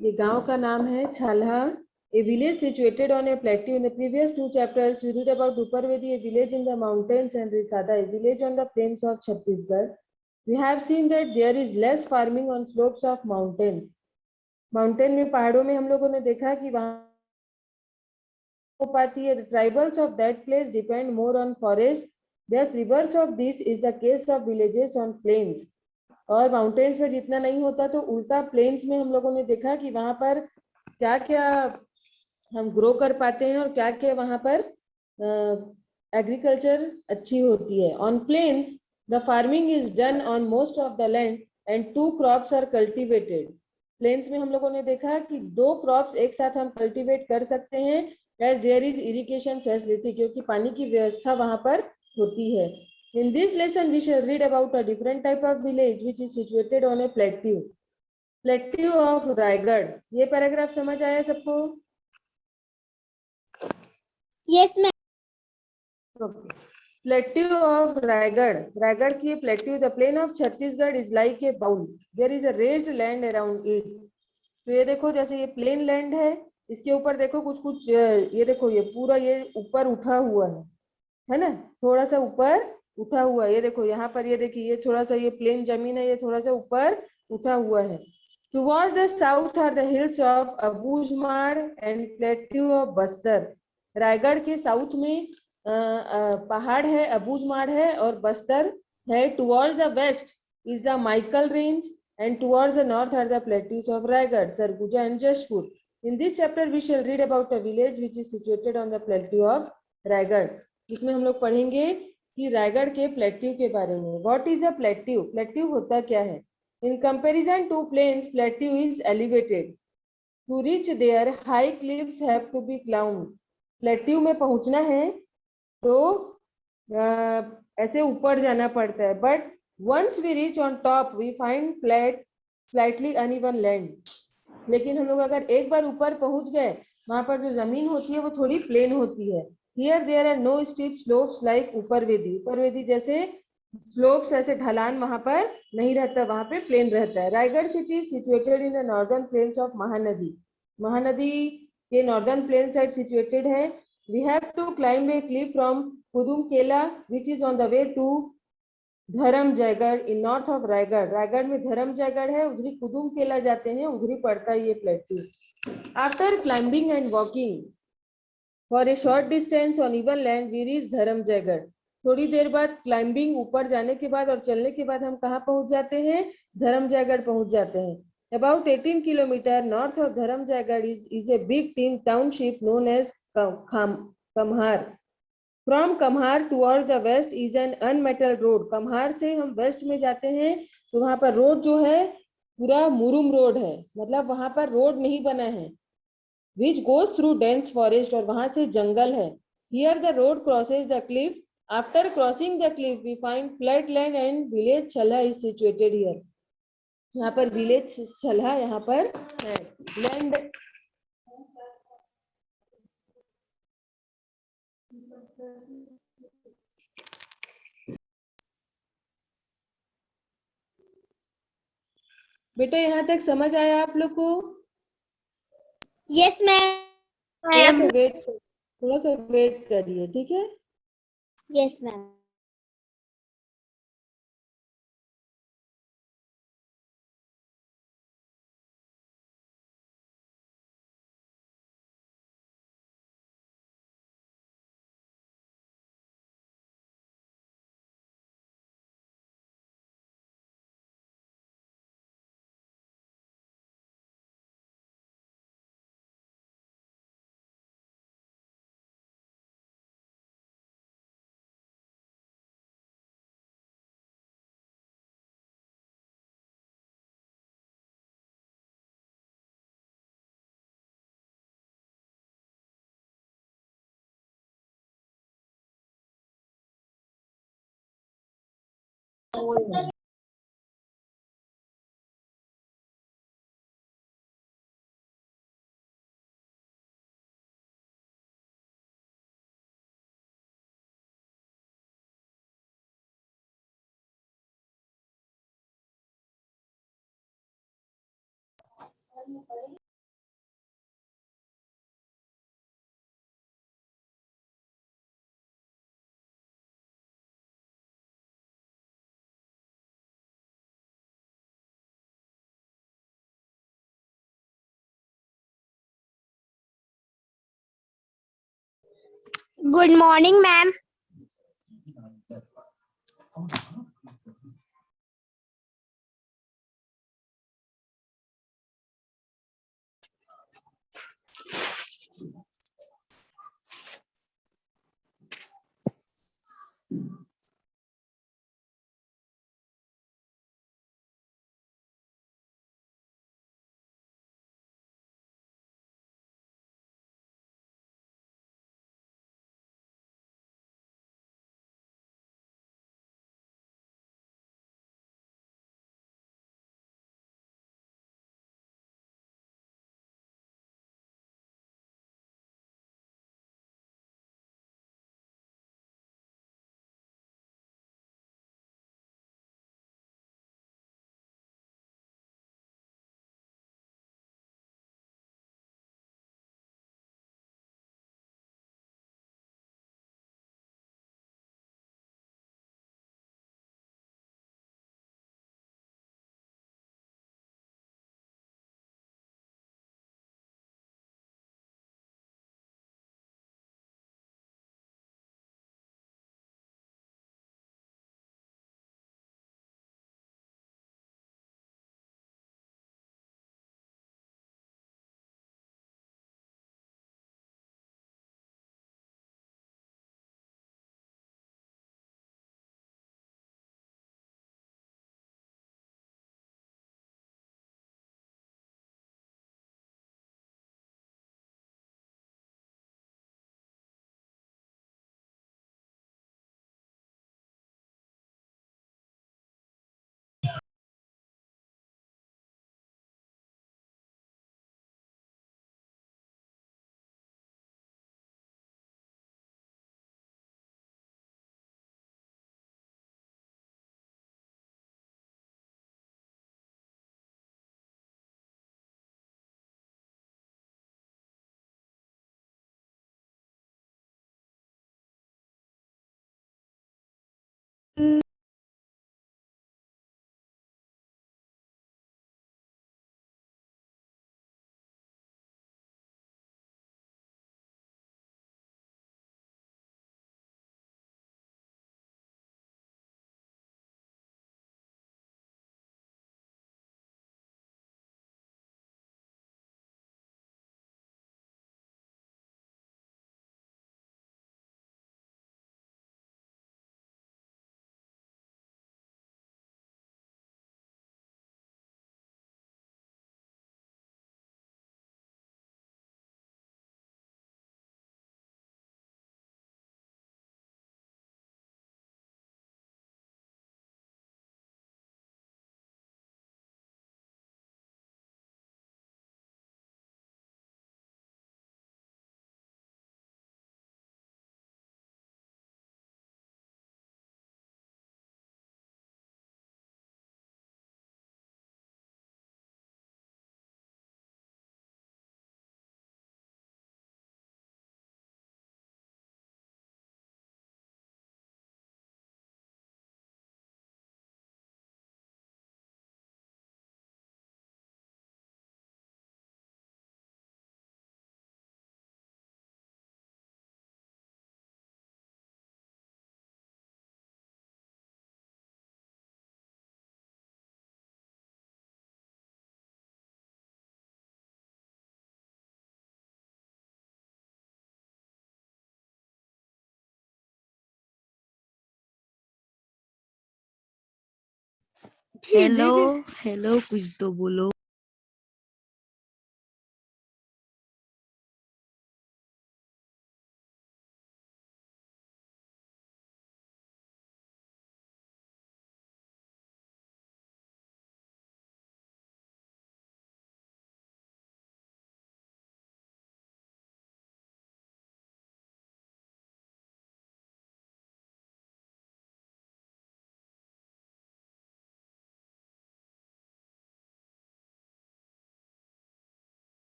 ये गांव का नाम है छाल्हा, a village situated on a plateau. In the previous two chapters, we read about Duparvedi, a village in the mountains, and Risada, a village on the plains of Chhattisgarh. We have seen that there is less farming on slopes of mountains. Mountain में, पहाड़ों में हम लोगों ने देखा कि वहां हो पाती है. The tribals of that place depend more on forest. Thus, reverse of this is the case of villages on plains. और माउंटेन्स में जितना नहीं होता तो उल्टा प्लेन्स में हम लोगों ने देखा कि वहां पर क्या क्या हम ग्रो कर पाते हैं और क्या क्या वहां पर एग्रीकल्चर अच्छी होती है. On plains the farming is done on most of the land and 2 crops are cultivated. Plains में हम लोगों ने देखा कि 2 क्रॉप्स एक साथ हम कल्टिवेट कर सकते हैं as there is irrigation facility, क्योंकि पानी की व्यवस्था वहां पर होती है. In this lesson, we shall read about a different type of village which is situated on a plateau. Plateau of Raigad. ये पैराग्राफ समझ आया सबको? Yes, ma'am. Okay. Plateau of Raigad. Raigad की plateau, the plain of Chhattisgarh is like a bowl. There is a raised land around it. तो ये देखो, जैसे ये प्लेन लैंड है, इसके ऊपर देखो कुछ कुछ, ये देखो ये पूरा ये ऊपर उठा हुआ है ना, थोड़ा सा ऊपर उठा हुआ है. ये देखो यहाँ पर, ये देखिए ये थोड़ा सा ये प्लेन जमीन है, ये थोड़ा सा ऊपर उठा हुआ है. Towards the south are the hills of Abujhmarh and plateau of Bastar. Raigarh के साउथ में पहाड़ है, अबूझमाड़ है और बस्तर है. Towards the west is the Maikal range and towards the north are the plateaus of Raigad, Sarguja and Jashpur. In this chapter we shall read about a village which is situated on the plateau of Raigad. इसमें हम लोग पढ़ेंगे कि रायगढ़ के plateau के बारे में. What is a plateau? Plateau होता क्या है? In comparison to plains, plateau is elevated. To reach there high cliffs have to be climbed. Plateau में पहुंचना है तो ऐसे ऊपर जाना पड़ता है. But once we reach on top we find flat slightly uneven land. लेकिन हम लोग अगर एक बार ऊपर पहुंच गए, वहां पर जो जमीन होती है वो थोड़ी प्लेन होती है. Here there are no steep slopes like ऊपरवेदी. ऊपरवेदी जैसे स्लोप्स, ऐसे ढलान वहां पर नहीं रहता, वहां पे प्लेन रहता है. Raigarh city situated in the northern plains of Mahanadi. Mahanadi के नॉर्दर्न प्लेन साइड सिचुएटेड है. We have to climb a cliff from Kudumkela which is on the way to धर्म जयगढ़ इन नॉर्थ ऑफ रायगढ़. रायगढ़ में धर्म जयगढ़ है, उधरी कुदुम केला जाते हैं, उधरी पड़ता है ये plateau. After climbing and walking for a short distance on even land we reach Dharamjaigarh. थोड़ी देर बाद क्लाइंबिंग ऊपर जाने के बाद और चलने के बाद हम कहाँ पहुंच जाते हैं? धर्म जयगढ़ पहुंच जाते हैं. About 18 kilometer north of Dharam Jaigarh is a big tin township known as Kamhar. From Kamhar towards the west is an unmetalled road. कम्हार से हम वेस्ट में जाते हैं तो वहां पर रोड जो है पूरा मुरुम रोड है, मतलब वहां पर रोड नहीं बना है. Which goes through dense forest, और वहां से जंगल है. Here the road crosses the cliff. After crossing the cliff we find flat land and village Chalha is situated here. यहाँ पर विलेज छल्हा यहाँ पर है. लैंड बेटा यहाँ तक समझ आया आप लोग को? Yes, ma'am. थोड़ा सा वेट करिए, ठीक है? Yes, ma'am. Good morning, ma'am. Hello hello कुछ तो बोलो।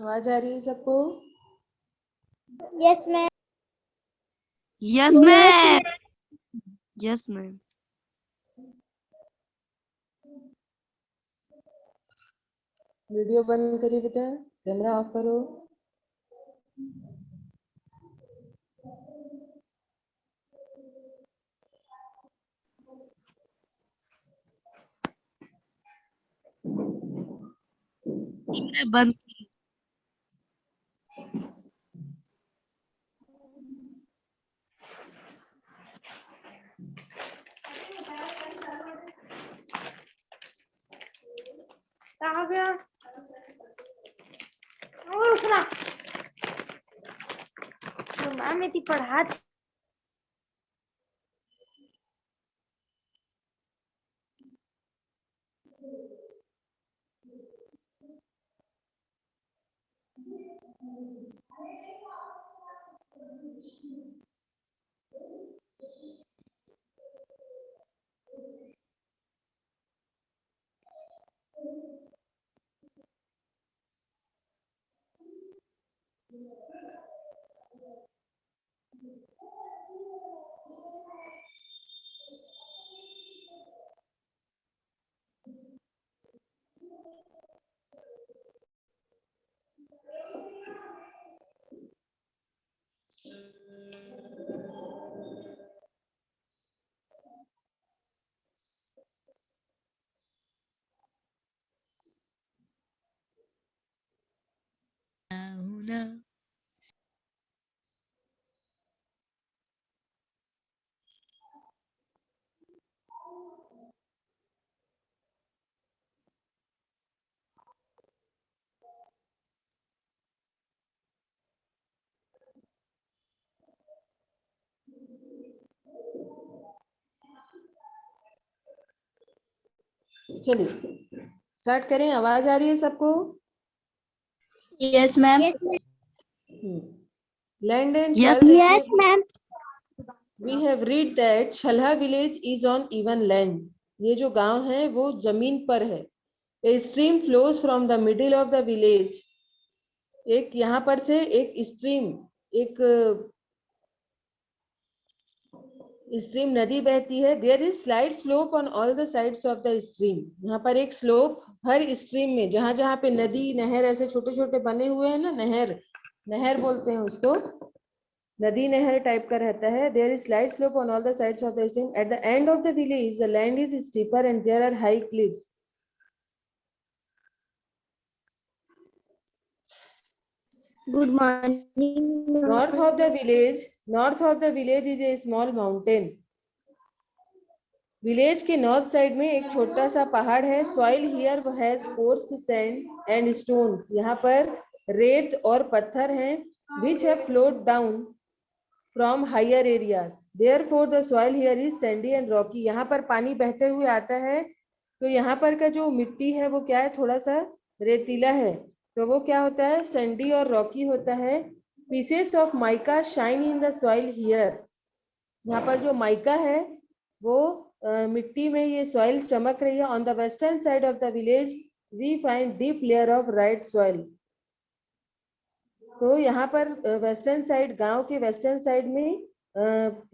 आवाज आ रही है सबको? Yes, ma'am. Yes, ma'am. Yes, ma'am. Video बंद करिए बेटा, कैमरा ऑफ करो। मैं बंद। कहाँ गया? तो मैम इतनी पढ़ा ना। चलिए स्टार्ट करें। आवाज आ रही है सबको? Yes, ma'am. Yes, ma'am. Land and Yes. Shall Yes, ma'am. we have read that Shalha village is on even land. ये जो गांव है वो जमीन पर है। A stream flows from the middle of the village. एक यहाँ पर से एक स्ट्रीम, एक स्ट्रीम नदी बहती है। There is slight slope on all the sides of the stream. यहाँ पर एक स्लोप हर स्ट्रीम में, जहां जहां पे नदी नहर ऐसे छोटे छोटे बने हुए हैं ना, नहर नहर बोलते हैं उसको, नदी नहर टाइप का रहता है। There is slight slope on all the sides of the stream. At the end of the village the land is steeper and there are high cliffs. Good morning. North of the village is a small mountain. Village के north side में एक छोटा सा पहाड़ है। Soil here has coarse sand and stones. यहाँ पर रेत और पत्थर हैं। Which have float down from higher areas. Therefore the soil here is sandy and rocky. यहाँ पर पानी बहते हुए आता है, तो यहाँ पर का जो मिट्टी है वो क्या है, थोड़ा सा रेतीला है, तो वो क्या होता है, सैंडी और रॉकी होता है। Pieces of mica shine in the soil here. यहाँ पर जो माइका है वो मिट्टी में ये सॉइल चमक रही है। On the western side of the village we find deep layer of white soil. तो यहाँ पर वेस्टर्न साइड, गांव के वेस्टर्न साइड में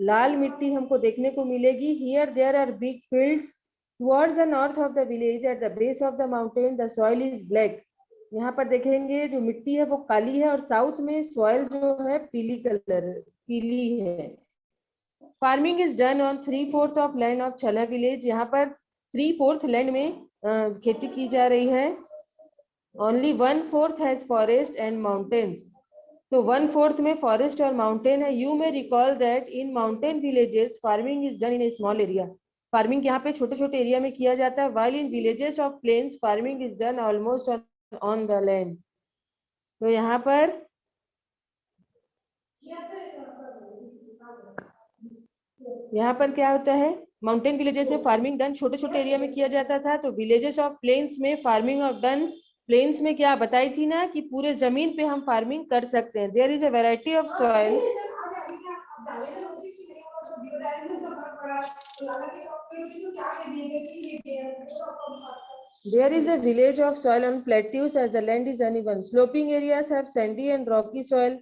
लाल मिट्टी हमको देखने को मिलेगी। Here there are big fields. Towards the north of the village at the base of the mountain the soil is black. यहाँ पर देखेंगे जो मिट्टी है वो काली है, और साउथ में सॉइल जो है पीली है। Farming is done on 3/4 of land of छला विलेज। यहाँ पर 3/4 लैंड में खेती की जा रही है। Only 1/4 has forest and mountains. तो 1/4 में फॉरेस्ट और माउंटेन है। You may recall that in mountain villages farming is done in a small area. Farming यहाँ पे छोटे छोटे एरिया में किया जाता है। While in villages of plains farming is done almost on the land. तो यहाँ पर क्या होता है, माउंटेन विलेजेस में फार्मिंग डन छोटे छोटे एरिया में किया जाता था। तो विलेजेस ऑफ प्लेन्स में फार्मिंग ऑफ डन, प्लेन्स में क्या बताई थी ना कि पूरे जमीन पे हम फार्मिंग कर सकते हैं। There is a variety of soil. There is a village of soil on plateaus as the land is uneven. Sloping areas have sandy and rocky soil.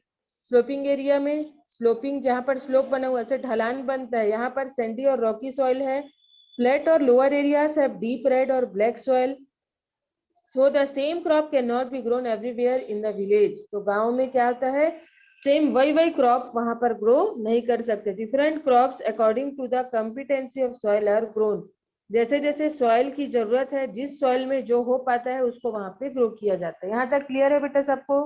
Sloping area में, स्लोपिंग जहाँ पर स्लोप बना हुआ है, ढलान बनता है, यहाँ पर सैंडी और रॉकी सॉइल है। फ्लैट और lower areas have deep red और black soil. So the same crop can not be grown everywhere in the village. तो गांव में क्या होता है, सेम वही क्रॉप वहां पर ग्रो नहीं कर सकते। Different crops according to the competency of soil are grown. जैसे जैसे सॉइल की जरूरत है, जिस सॉइल में जो हो पाता है उसको वहां पे ग्रो किया जाता है। यहाँ तक क्लियर है बेटा सबको?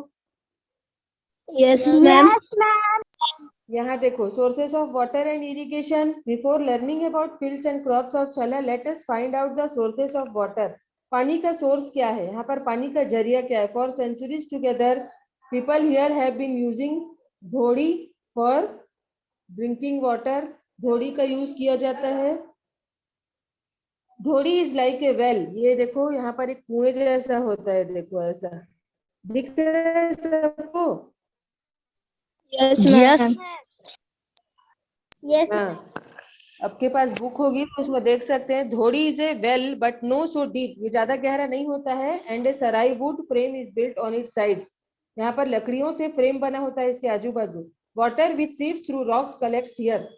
Yes, ma'am. यहाँ देखो, sources of water and irrigation. Before learning about fields and crops of Chhala, let us find out the sources of water. पानी का सोर्स क्या है, यहाँ पर पानी का जरिया क्या है? For centuries together people here have been using dhodi for drinking water. धोड़ी का यूज किया जाता है। धोड़ी इज लाइक ए वेल। ये देखो यहाँ पर एक कुएं जैसा होता है, देखो ऐसा दिख रहा है सबको? Yes, Yes. ma'am. Yes. हाँ, आपके पास बुक होगी तो उसमें देख सकते हैं। Dhodi is a well but no so deep. ये ज्यादा गहरा नहीं होता है। And a sarai wood frame is built on it sides. यहाँ पर लकड़ियों से फ्रेम बना होता है इसके आजू बाजू। वाटर विच सीव्स थ्रू रॉक्स कलेक्ट्स हियर।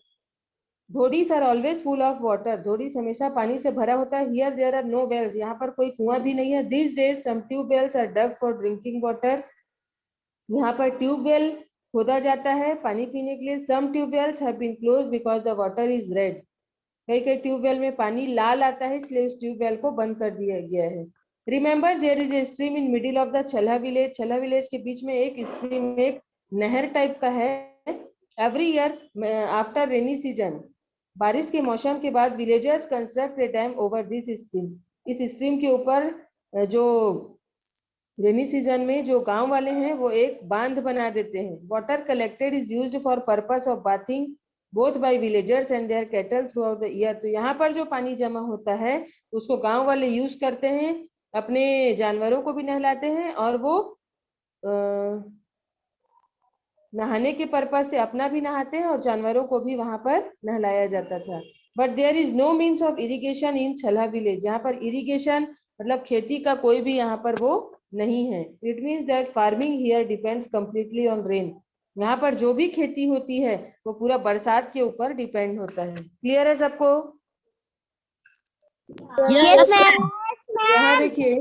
धोड़ीज are always full of water. धोड़ीज हमेशा पानी से भरा होता है। Here there are no wells. यहाँ पर कोई कुआं भी नहीं है। These days some tubewells are dug for drinking water. यहाँ पर ट्यूबवेल खोदा जाता है पानी पीने के लिए। Some tubewells have been closed because the water is red. कई कई ट्यूबवेल में पानी लाल आता है, इसलिए उस ट्यूबवेल को बंद कर दिया गया है। Remember there is a stream in middle of the Chhala village. Chhala village के बीच में एक स्ट्रीम, एक नहर टाइप का है। Every year after rainy season, बारिश के मौसम के बाद villagers construct A dam over this stream. इस स्ट्रीम के ऊपर जो रेनी सीजन में जो गांव वाले हैं वो एक बांध बना देते हैं। Water collected is used for purpose of bathing both by villagers and their cattle throughout the year. तो यहाँ पर जो पानी जमा होता है उसको गांव वाले यूज करते हैं, अपने जानवरों को भी नहलाते हैं और वो नहाने के पर्पज से अपना भी नहाते हैं और जानवरों को भी वहां पर नहलाया जाता था। But there is no means of irrigation in Chhala village. यहाँ पर इरिगेशन मतलब खेती का कोई भी यहाँ पर वो नहीं है। It means that farming here depends completely on rain. यहाँ पर जो भी खेती होती है वो पूरा बरसात के ऊपर डिपेंड होता है। क्लियर है सबको? Yes, ma'am. यहाँ देखिए,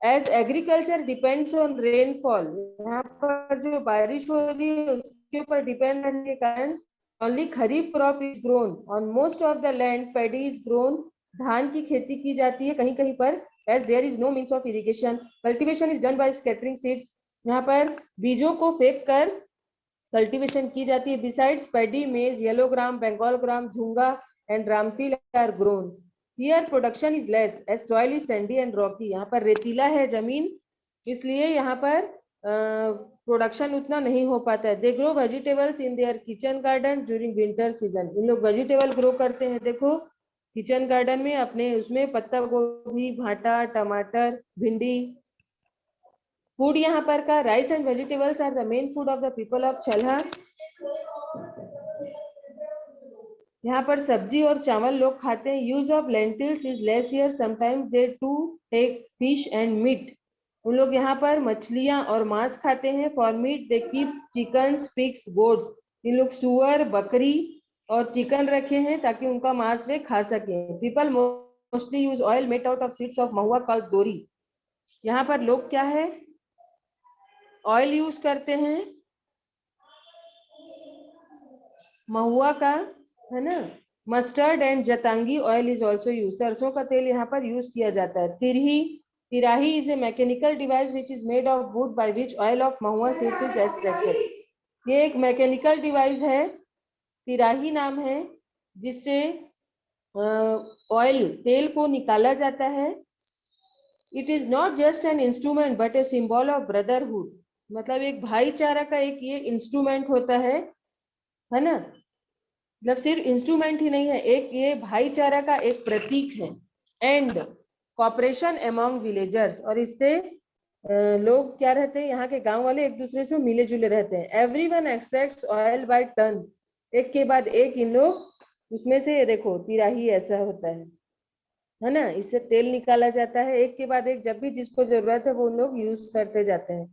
as agriculture depends on rainfall. यहाँ पर जो बारिश हो रही है उसके ऊपर डिपेंड रहने के कारण only kharif crop is grown on most of the land. Paddy is grown. धान की खेती की जाती है कहीं कहीं पर। As there is no means of irrigation, cultivation is done by scattering seeds. यहाँ पर बीजों को फेंक कर कल्टिवेशन की जाती है। Besides paddy, maize, yellow gram, Bengal gram, झुंगा and ramtil are grown. Here production is less as soil is sandy and rocky. यहाँ पर रेतीला है जमीन, इसलिए यहाँ पर प्रोडक्शन उतना नहीं हो पाता है। They grow vegetables in their kitchen garden during winter season. इन लोग वेजिटेबल ग्रो करते हैं, देखो किचन गार्डन में अपने, उसमें पत्ता गोभी, भाटा, टमाटर, भिंडी। फूड यहाँ पर का rice and vegetables are the main food of the people of Chhalha. यहाँ पर सब्जी और चावल लोग खाते हैं। Use of lentils is less here. Sometimes they to take fish and meat. उन लोग यहाँ पर मछलियां और मांस खाते हैं। For meat they keep chicken, pigs, goats. इन लोग सुअर, बकरी और चिकन रखे हैं ताकि उनका मांस वे खा सके। People mostly use oil made out of seeds of Mahua called दोरी। यहाँ पर लोग क्या है, ऑयल यूज करते हैं महुआ का, है ना। Mustard and jatangi oil is also use. सरसों का तेल यहाँ पर यूज किया जाता है। Tirahi is a mechanical device which is made of wood by which oil of mahua seeds is extracted. ये एक मैकेनिकल डिवाइस है, तिराही नाम है, जिससे ऑयल, तेल को निकाला जाता है। It is not just an instrument but a symbol of brotherhood. मतलब एक भाईचारा का एक ये इंस्ट्रूमेंट होता है ना। मतलब सिर्फ इंस्ट्रूमेंट ही नहीं है, एक ये भाईचारा का एक प्रतीक है। एंड कॉपरेशन अमॉन्ग विलेजर्स, और इससे लोग क्या रहते हैं, यहाँ के गांव वाले एक दूसरे से मिले जुले रहते हैं। Everyone extracts oil by turns. एक के बाद एक इन लोग उसमें से, देखो तिराही ऐसा होता है ना, इससे तेल निकाला जाता है एक के बाद एक। जब भी जिसको जरूरत है वो उन लोग यूज करते जाते हैं।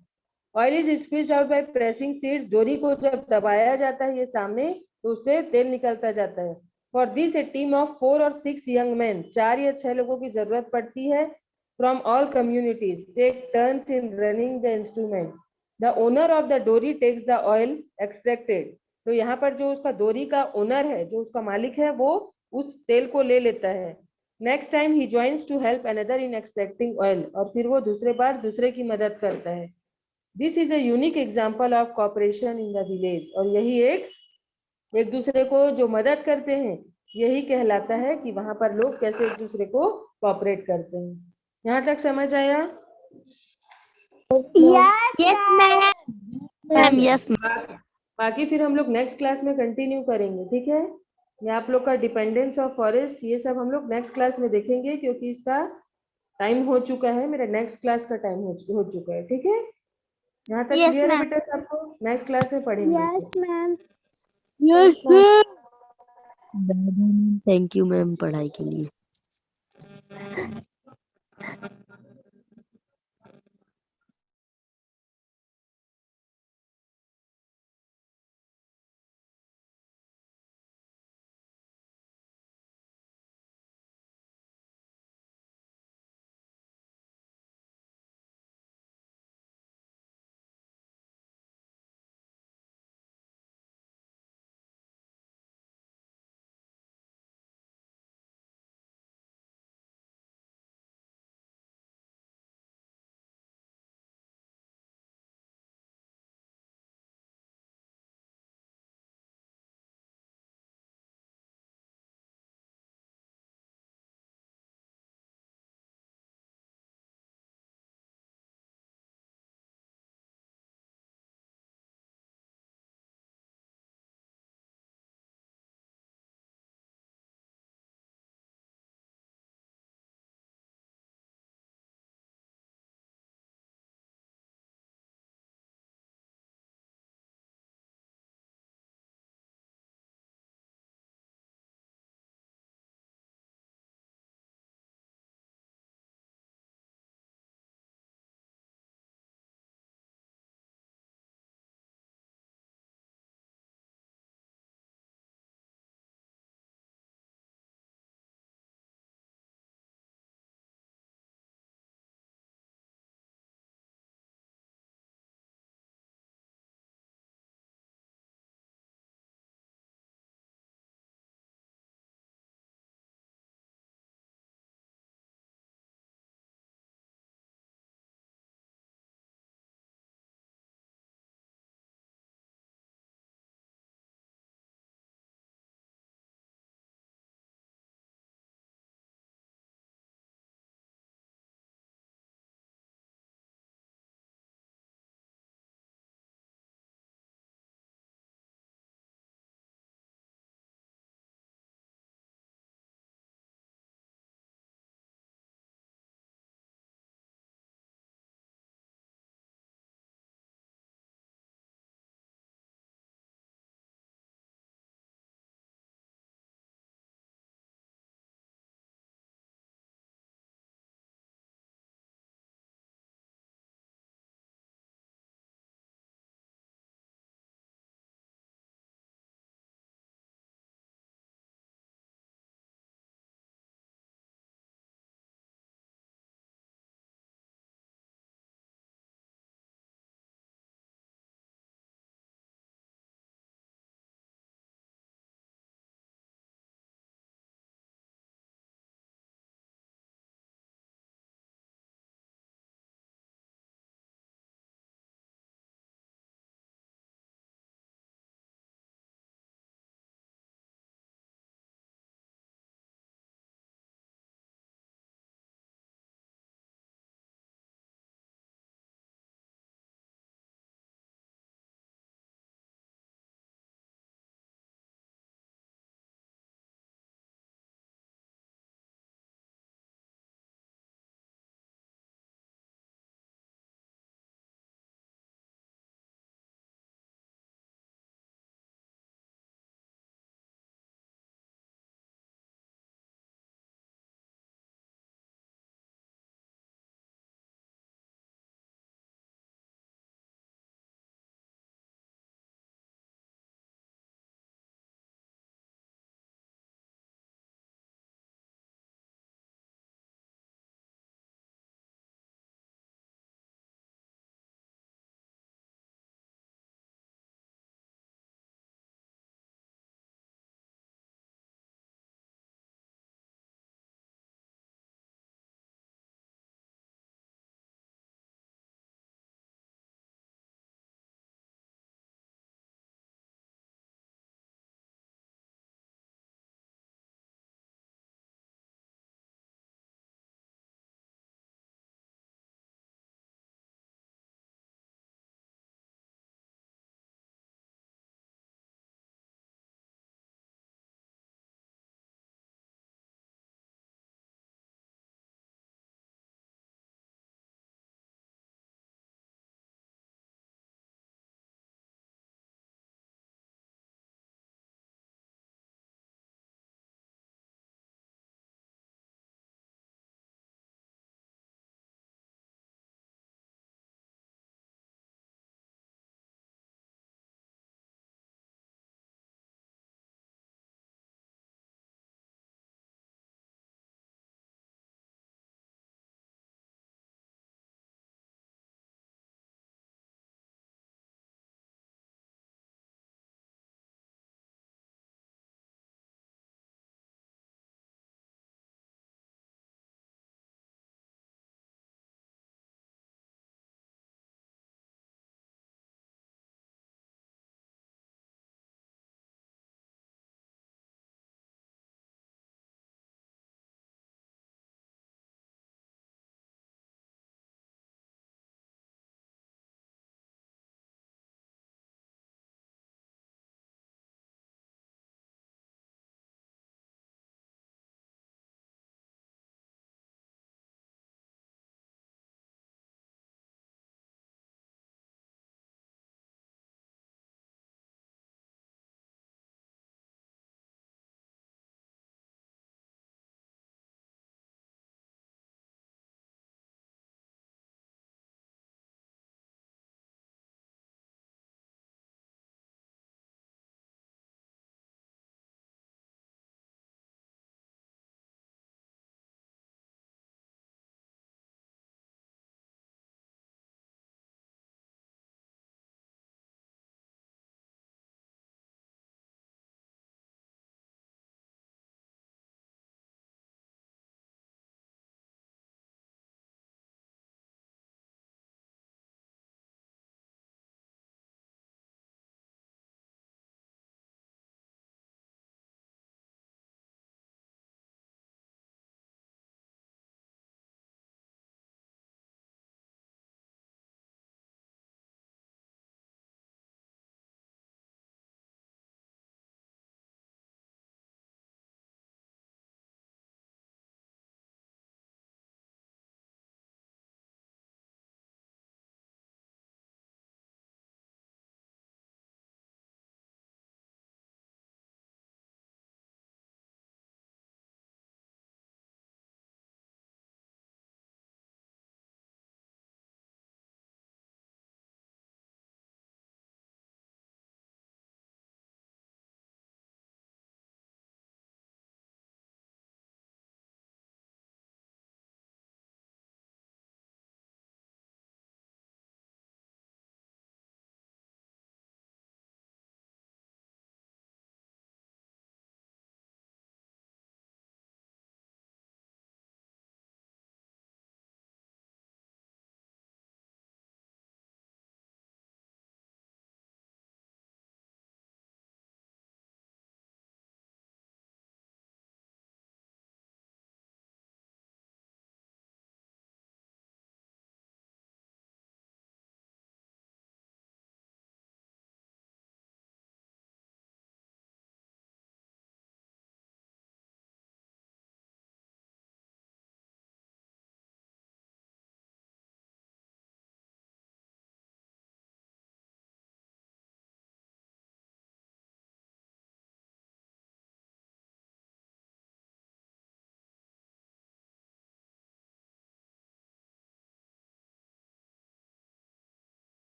Oil is squeezed out by pressing seeds, डोरी को जब दबाया जाता है ये सामने तो उससे तेल निकलता जाता है। For this A team of 4 और 6 यंग मैन, 4 या 6 लोगों की जरूरत पड़ती है। From all communities take turns in running the instrument, the owner of the dori takes the oil extracted. तो यहाँ पर जो उसका डोरी का ओनर है, जो उसका मालिक है, वो उस तेल को ले लेता है। Next time he joins to help another in extracting oil, और फिर वो दूसरे बार दूसरे की मदद करता है। This is a unique example of cooperation in the village, और यही एक दूसरे को जो मदद करते हैं यही कहलाता है कि वहां पर लोग कैसे एक दूसरे को कॉपरेट करते हैं। यहाँ तक समझ आया? Yes, ma'am. मैम यस बाकी फिर हम लोग नेक्स्ट क्लास में कंटिन्यू करेंगे, ठीक है? ये आप लोग का डिपेंडेंस ऑफ फॉरेस्ट, ये सब हम लोग नेक्स्ट क्लास में देखेंगे, क्योंकि इसका टाइम हो चुका है, मेरा नेक्स्ट क्लास का टाइम हो चुका है, ठीक है? यहाँ तक Yes, क्लियर है ma'am. बेटा सबको? नेक्स्ट क्लास में पढ़ेंगे। ma'am. Yes thank you ma'am पढ़ाई के लिए।